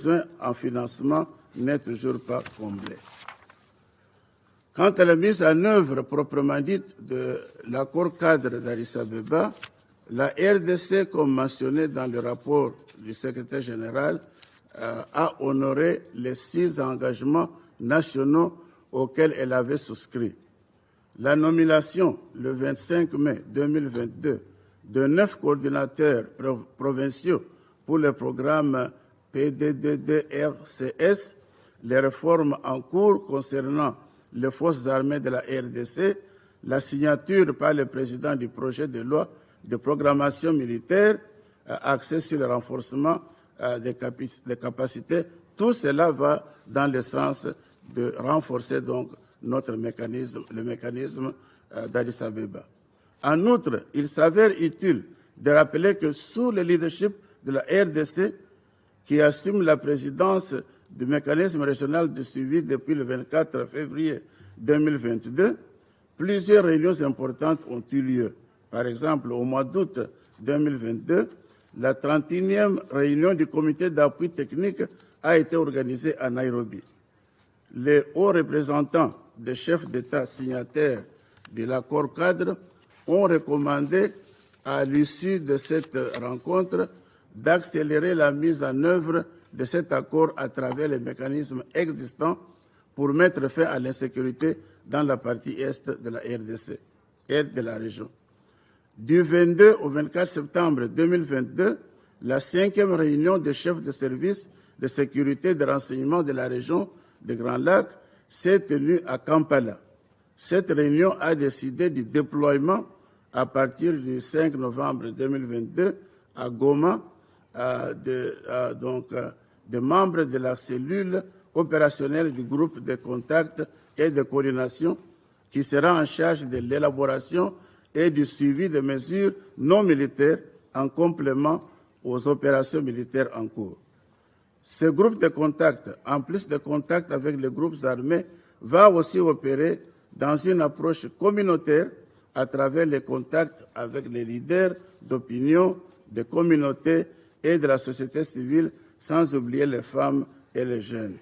besoin en financement n'est toujours pas comblé. Quant à la mise en œuvre proprement dite de l'accord cadre d'Addis Abeba, la RDC, comme mentionné dans le rapport du secrétaire général, a honoré les 6 engagements nationaux auxquels elle avait souscrit. La nomination, le 25 mai 2022, de 9 coordinateurs provinciaux pour le programme PDDDRCS, les réformes en cours concernant les forces armées de la RDC, la signature par le président du projet de loi de programmation militaire axé sur le renforcement des capacités, tout cela va dans le sens de renforcer donc notre mécanisme, le mécanisme d'Addis Abeba. En outre, il s'avère utile de rappeler que sous le leadership de la RDC, qui assume la présidence du mécanisme régional de suivi depuis le 24 février 2022, plusieurs réunions importantes ont eu lieu. Par exemple, au mois d'août 2022, la 31e réunion du comité d'appui technique a été organisée à Nairobi. Les hauts représentants des chefs d'État signataires de l'accord cadre ont recommandé, à l'issue de cette rencontre, d'accélérer la mise en œuvre de cet accord à travers les mécanismes existants pour mettre fin à l'insécurité dans la partie est de la RDC et de la région. Du 22 au 24 septembre 2022, la 5e réunion des chefs de service de sécurité et de renseignement de la région des Grands Lacs s'est tenue à Kampala. Cette réunion a décidé du déploiement à partir du 5 novembre 2022 à Goma des membres de la cellule opérationnelle du groupe de contact et de coordination qui sera en charge de l'élaboration et du suivi des mesures non militaires en complément aux opérations militaires en cours. Ce groupe de contact, en plus de contacts avec les groupes armés, va aussi opérer dans une approche communautaire à travers les contacts avec les leaders d'opinion, des communautés et de la société civile, sans oublier les femmes et les jeunes.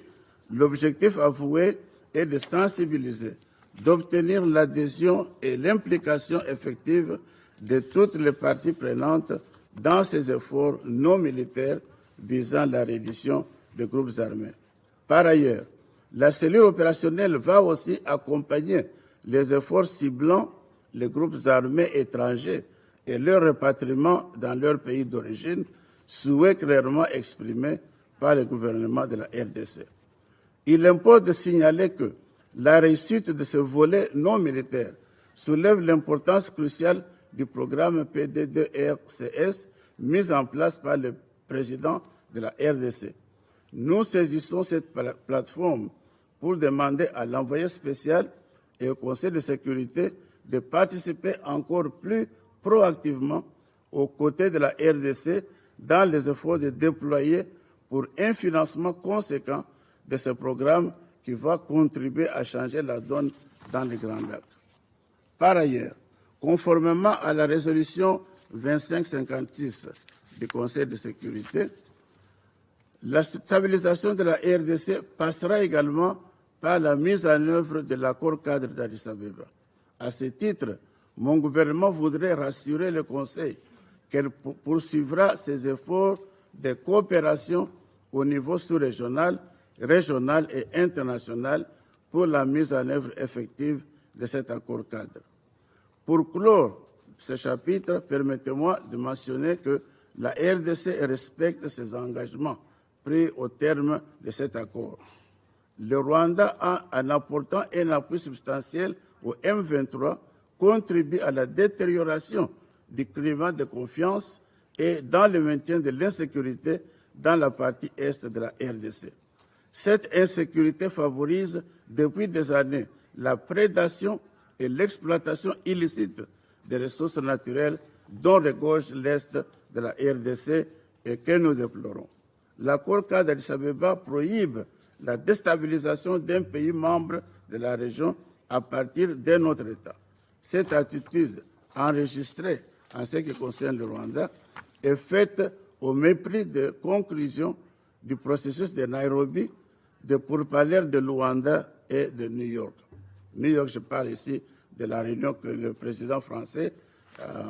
L'objectif avoué est de sensibiliser, d'obtenir l'adhésion et l'implication effective de toutes les parties prenantes dans ces efforts non militaires visant la reddition des groupes armés. Par ailleurs, la cellule opérationnelle va aussi accompagner les efforts ciblant les groupes armés étrangers et leur rapatriement dans leur pays d'origine, souhait clairement exprimé par le gouvernement de la RDC. Il impose de signaler que la réussite de ce volet non militaire soulève l'importance cruciale du programme PD2RCS mis en place par le président de la RDC. Nous saisissons cette plateforme pour demander à l'envoyé spécial et au Conseil de sécurité de participer encore plus proactivement aux côtés de la RDC dans les efforts de déployer pour un financement conséquent de ce programme qui va contribuer à changer la donne dans les Grands Lacs. Par ailleurs, conformément à la résolution 2556 du Conseil de sécurité, la stabilisation de la RDC passera également par la mise en œuvre de l'accord cadre d'Addis Abeba. À ce titre, mon gouvernement voudrait rassurer le Conseil qu'elle poursuivra ses efforts de coopération au niveau sous-régional, régional et international pour la mise en œuvre effective de cet accord cadre. Pour clore ce chapitre, permettez-moi de mentionner que la RDC respecte ses engagements pris au terme de cet accord. Le Rwanda, en apportant un appui substantiel au M23, contribue à la détérioration du climat de confiance et dans le maintien de l'insécurité dans la partie est de la RDC. Cette insécurité favorise depuis des années la prédation et l'exploitation illicite des ressources naturelles dont regorge l'est de la RDC et que nous déplorons. L'accord cadre d'Addis Abeba prohibe la déstabilisation d'un pays membre de la région à partir d'un autre État. Cette attitude enregistrée en ce qui concerne le Rwanda est faite au mépris des conclusions du processus de Nairobi, de pourparlers de Luanda et de New York. New York, je parle ici de la réunion que le président français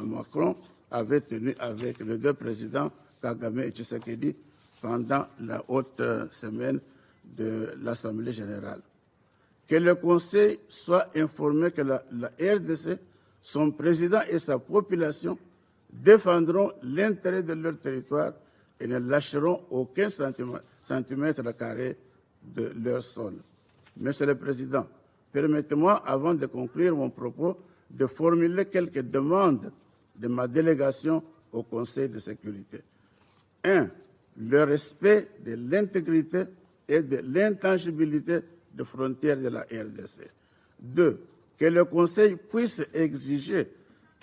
Macron avait tenue avec les deux présidents Kagame et Tshisekedi pendant la haute semaine de l'Assemblée générale. Que le Conseil soit informé que la RDC, son président et sa population défendront l'intérêt de leur territoire et ne lâcheront aucun centimètre carré de leur sol. Monsieur le Président, permettez-moi, avant de conclure mon propos, de formuler quelques demandes de ma délégation au Conseil de sécurité. 1. Le respect de l'intégrité et de l'intangibilité des frontières de la RDC. 2. Que le Conseil puisse exiger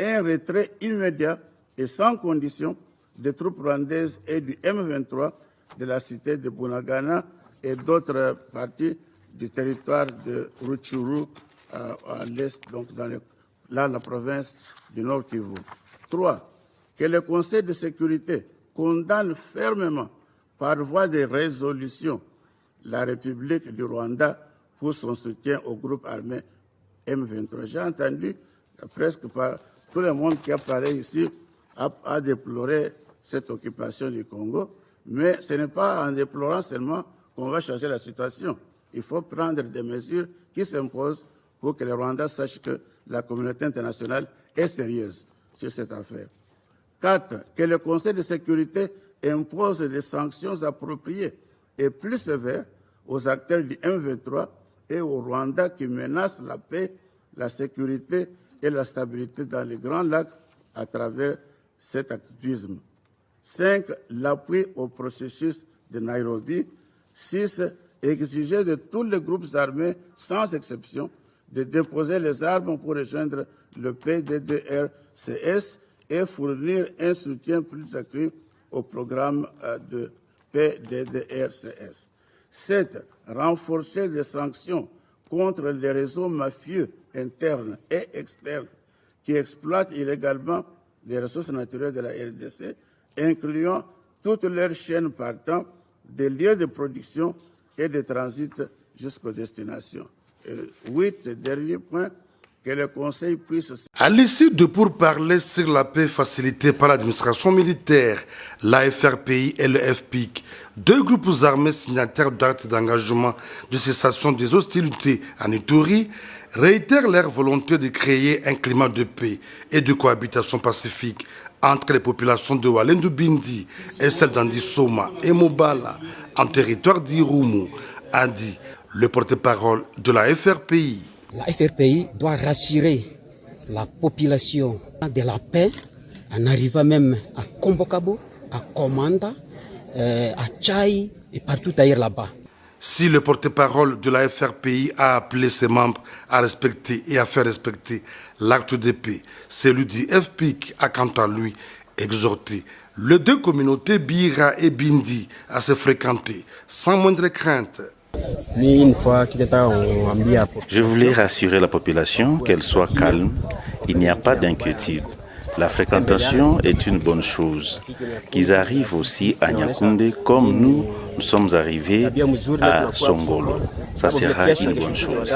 un retrait immédiat et sans condition des troupes rwandaises et du M23 de la cité de Bunagana et d'autres parties du territoire de Rutshuru à l'est, donc dans la province du Nord Kivu. 3. Que le Conseil de sécurité condamne fermement par voie de résolution la République du Rwanda pour son soutien au groupe armé M23. J'ai entendu presque par tout le monde qui a parlé ici a déploré cette occupation du Congo, mais ce n'est pas en déplorant seulement qu'on va changer la situation. Il faut prendre des mesures qui s'imposent pour que le Rwanda sache que la communauté internationale est sérieuse sur cette affaire. 4. Que le Conseil de sécurité impose des sanctions appropriées et plus sévères aux acteurs du M23 et au Rwanda qui menacent la paix, la sécurité et la stabilité dans les Grands Lacs à travers cet activisme. 5. L'appui au processus de Nairobi. 6. Exiger de tous les groupes armés, sans exception, de déposer les armes pour rejoindre le PDDRCS et fournir un soutien plus accru au programme de PDDRCS. 7. Renforcer les sanctions contre les réseaux mafieux internes et externes qui exploitent illégalement les ressources naturelles de la RDC, incluant toutes leurs chaînes partant des lieux de production et de transit jusqu'aux destinations. 8. Dernier point, que le Conseil puisse... À l'issue de pourparlers sur la paix facilitée par l'administration militaire, la FRPI et le FPIC, deux groupes armés signataires d'actes d'engagement de cessation des hostilités en Ituri, réitèrent leur volonté de créer un climat de paix et de cohabitation pacifique entre les populations de Walendu Bindi et celles d'Andisoma et Mobala, en territoire d'Irumu, a dit le porte-parole de la FRPI. La FRPI doit rassurer la population de la paix en arrivant même à Kombokabo, à Komanda, à Tchaï et partout ailleurs là-bas. Si le porte-parole de la FRPI a appelé ses membres à respecter et à faire respecter l'acte de paix, celui du FPIC a quant à lui exhorté les deux communautés Bira et Bindi à se fréquenter sans moindre crainte. Je voulais rassurer la population qu'elle soit calme, il n'y a pas d'inquiétude. La fréquentation est une bonne chose. Qu'ils arrivent aussi à Nyakoundé comme nous sommes arrivés à Songolo. Ça sera une bonne chose.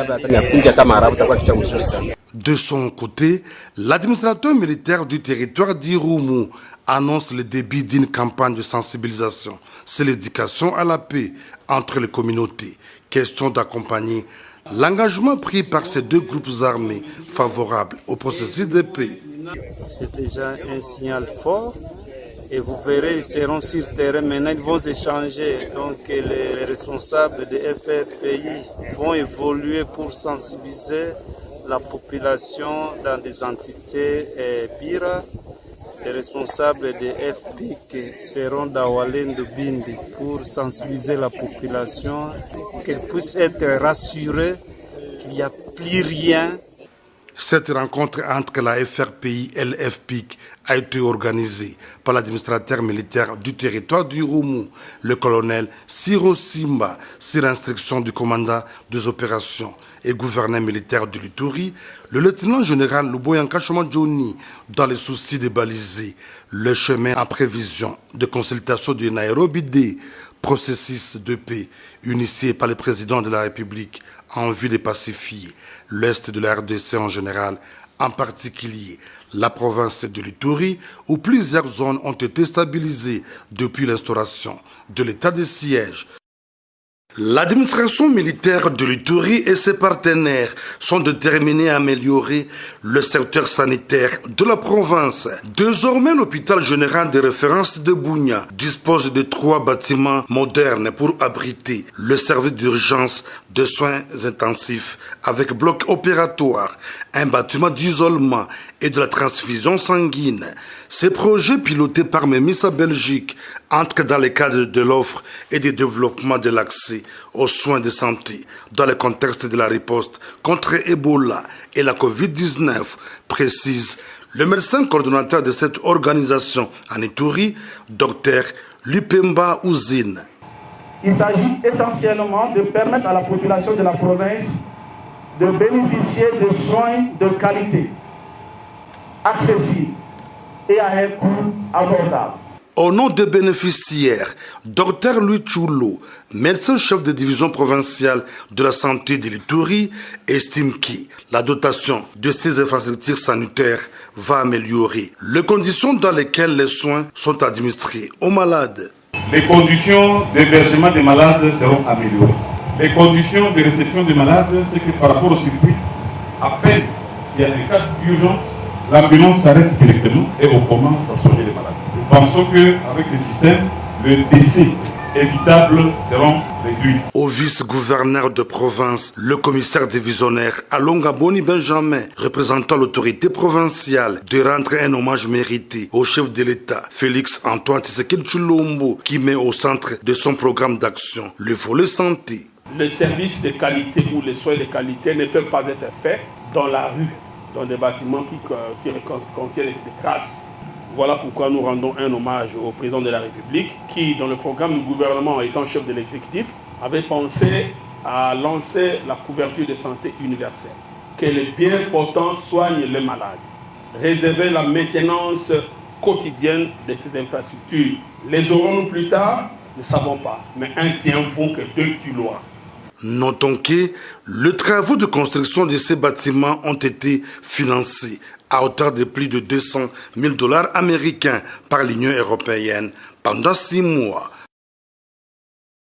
De son côté, l'administrateur militaire du territoire d'Irumu annonce le début d'une campagne de sensibilisation sur l'éducation à la paix entre les communautés. Question d'accompagner l'engagement pris par ces deux groupes armés favorables au processus de paix. C'est déjà un signal fort et vous verrez, ils seront sur terrain. Maintenant, ils vont échanger. Donc, les responsables de FRPI vont évoluer pour sensibiliser la population dans des entités BIRA. Les responsables de FPIC seront dans Walendu Bindi pour sensibiliser la population, qu'elle puisse être rassurée qu'il n'y a plus rien. Cette rencontre entre la FRPI et le FPIC a été organisée par l'administrateur militaire du territoire d'Irumu, le colonel Siro Simba, sur instruction du commandant des opérations et gouverneur militaire de l'Ituri, le lieutenant-général Luboyanka Johnny, dans le souci de baliser le chemin en prévision de consultation du Nairobi D Processus de paix initié par le président de la République en vue de pacifier l'Est de la RDC en général, en particulier la province de l'Ituri, où plusieurs zones ont été stabilisées depuis l'instauration de l'état de siège. L'administration militaire de l'Ituri et ses partenaires sont déterminés à améliorer le secteur sanitaire de la province. Désormais, l'hôpital général de référence de Bunia dispose de 3 bâtiments modernes pour abriter le service d'urgence de soins intensifs avec bloc opératoire, un bâtiment d'isolement et de la transfusion sanguine. Ces projets pilotés par MEMISA Belgique entrent dans le cadre de l'offre et du développement de l'accès aux soins de santé dans le contexte de la riposte contre Ebola et la Covid-19, précise le médecin coordonnateur de cette organisation en Ituri, Dr Lupemba Ouzine. Il s'agit essentiellement de permettre à la population de la province de bénéficier de soins de qualité, accessibles et à un coût abordable. Au nom des bénéficiaires, Dr Louis Choulo, médecin-chef de division provinciale de la santé de l'Ituri, estime que la dotation de ces infrastructures sanitaires va améliorer les conditions dans lesquelles les soins sont administrés aux malades. Les conditions d'hébergement des malades seront améliorées. Les conditions de réception des malades, c'est que par rapport au circuit, à peine il y a des cas d'urgence, l'ambulance s'arrête directement et on commence à soigner les malades. Nous pensons qu'avec ce système, le décès évitable seront réduits. Au vice-gouverneur de province, le commissaire divisionnaire Alonga Boni Benjamin, représentant l'autorité provinciale, de rendre un hommage mérité au chef de l'État, Félix Antoine Tshisekedi Tshilombo, qui met au centre de son programme d'action le volet santé. Les services de qualité ou les soins de qualité ne peuvent pas être faits dans la rue, dans des bâtiments qui contiennent des traces. Voilà pourquoi nous rendons un hommage au président de la République qui, dans le programme du gouvernement étant chef de l'exécutif, avait pensé à lancer la couverture de santé universelle. Que les bien portants soignent les malades. Réserver la maintenance quotidienne de ces infrastructures. Les aurons-nous plus tard? Ne savons pas. Mais un tient vaut que 2 tuent loin. Notons que les travaux de construction de ces bâtiments ont été financés à hauteur de plus de $200 000 américains par l'Union européenne pendant 6 mois.